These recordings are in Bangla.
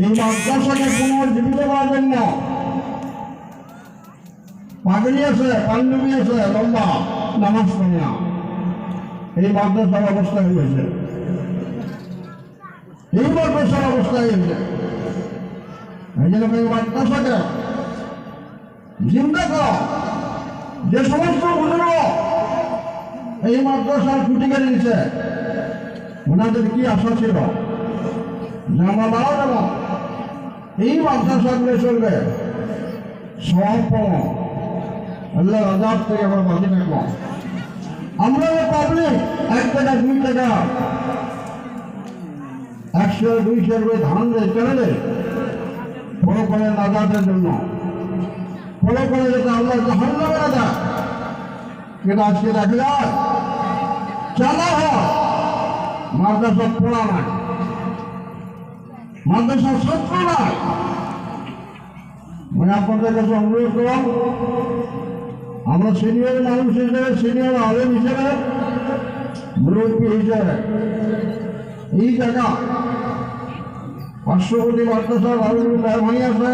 এই মাদ্রাসাকে পুনর্জীবিত করার জন্য পাগড়ি আছে, পাঞ্জাবি আছে, লম্বা নামাজ পড়ে না, এই মাদ্রাসার অবস্থা হয়েছে, এই মাদ্রাসার অবস্থা হয়েছে। এই জন্য এই মাদ্রাসাকে জিন্দা করা, যে সমস্ত বুজুর্গ এই মাদ্রাসার খুঁটি কেড়ে নিচ্ছে, ওনাদের কি আশা ছিল যে আমরা মারা যাব, এই মাদ্রাসাগুলো চলবে, সব পাবো, আল্লাহ আজাদ থেকে আমরা বাঁচে থাকবো। আমরা পাবলিক 1 টাকা 2 টাকা 100 200 করে ধান দেয় চলে দেয়, ফলো করে নাজাতের জন্য, ফলো করে যেটা আল্লাহ জাহান্নামে না যায়, কিন্তু আজকে দেখা যায় চালা হয় মাদ্রাসা পড়া নাই, মাদ্রাসার ছাত্র নাই। মানে আপনাদের কাছে অনুরোধ করলাম, আমরা সিনিয়র মানুষ হিসেবে, সিনিয়র আলেম হিসেবে, মুরব্বী হিসেবে এই জায়গা পার্শ্ববর্তী মাদ্রাসার মেহরবানি আছে,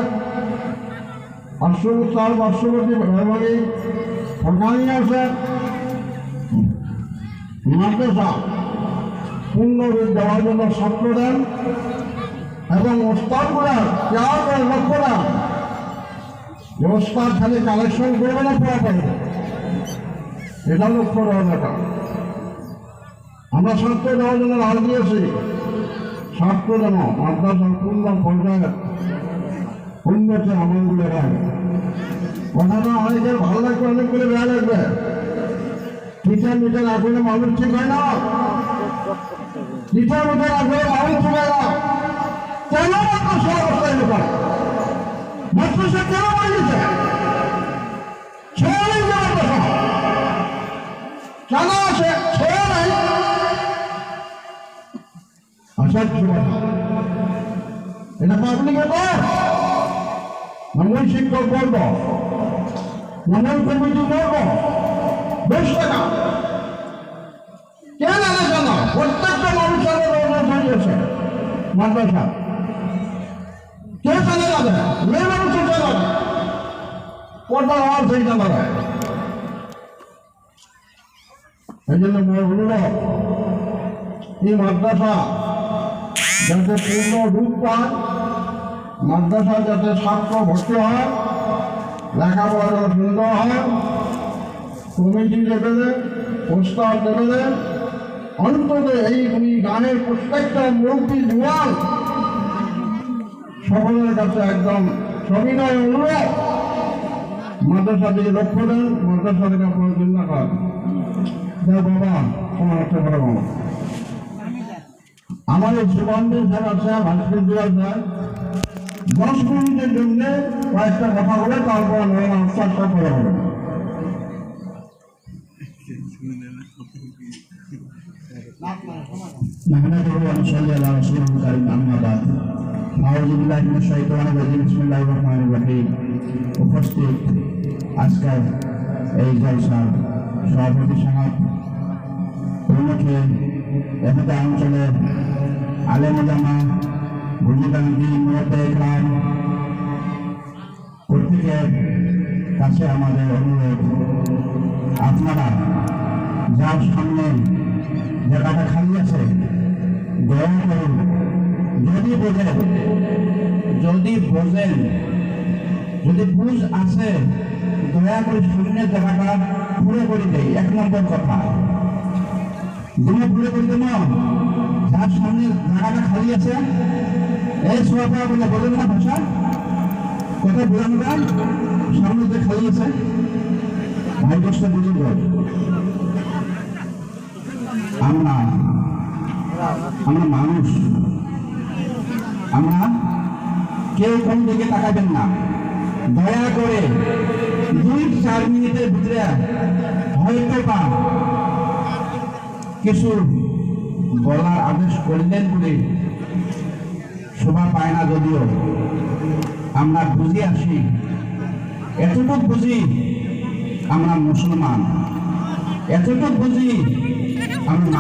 পার্শ্ববর্তী মেহরবানি সরকারি আছে, মাদ্রাসা পূর্ণরূপ দেওয়ার জন্য ছাত্র দেন এবং ওস্তাদগুলা কেয়ার করে লক্ষ্য দেন যে ওস্তাদ খালি কালেকশন করবে না, পড়া করবে, এটা লক্ষ্য দেওয়া দরকার। আমরা ছাত্র দেওয়ার জন্য রাজ দিয়েছি, ছাত্র যেন মাদ্রাসার পূর্ণ পর্যায়ে উন্নতি আমলগুলো হয়। কথাটা অনেকের ভালো লাগবে, অনেকগুলো বেড়া লাগবে, টিচার মিটার আসলে মানুষ ঠিক হয় না, টিচার মিটার আসলে মানুষ ঠিক হয় না। কেন মাদ্রাসা অবস্থায় লোক মাদ্রাসা কেন বানিয়েছে? ছেড়ে নেই যে মাদ্রাসা কেন আছে, ছেড়ে নাই। আসার এটা পাবলিকে কর, মূল শিক্ষক করব, মূল কমিটি করব, বেশ টাকা কেন আলাদা না, প্রত্যেকটা মানুষের হয়েছে মাদ্রাসা, কে চালে যাবে, মেয়ে মানুষের চালাবে, পর্দার আওয়াজ হয়ে চালাবে। এই জন্য অনুরোধ, এই মাদ্রাসা যাতে পূর্ণ রূপ পায়, মাদ্রাসা যাতে ছাত্র ভর্তি হয়, লেখাপড়া যাতে সুন্দর হয়, কমিটি লেভেলে, প্রস্তাব লেভেলে, অন্তত এই গানের প্রত্যেকটা মুরব্বী জুয়ান সকলের কাছে একদম সবিনয় অনুরোধ, মাদ্রাসা দিকে লক্ষ্য দেন, মাদ্রাসা থেকে আপনার চিন্তা করেন। বাবা তোমার একটা বড় বাবা আমার এই সুবান্ধের স্যার আছে, ভাস্কর দিয়াল স্যার 10 মিনিটের জন্য কয়েকটা কথা বলে তারপর আনসার সব করা হবে। উপস্থিত আজকের এই জলসার সভাপতি সাহেব, প্রমুখে এখানে অঞ্চলের আলেম ওলামা, বুঝিবান্ধি, মুরব্বী ইকরাম, প্রত্যেকের কাছে আমাদের অনুরোধ, আপনারা যার সামনে জায়গাটা খালি আছে দয়া করুন, যদি বুঝ আছে দয়া করে শরীরের জায়গাটা পুরো করে দেয়। 1 নম্বর কথা, তুমি পুরো করে দেব, যার সামনে জায়গাটা খালি আছে এই সোয়াপা বলে বলেন না ভাষা, কথা বোঝানো যায়, সামনে যে খালি আছে ভাই দশটা বুঝুন। আমরা মানুষ, আমরা কেউ কোন দিকে তাকাবেন না, দয়া করে 2-4 মিনিটের ভিতরে হয়তো বা কিছু বলার আদেশ করলেন বলে শোভা পায় না, যদিও আমরা বুঝে আসি, এতটুকু বুঝি আমরা মুসলমান, এতটুকু বুঝি আমরা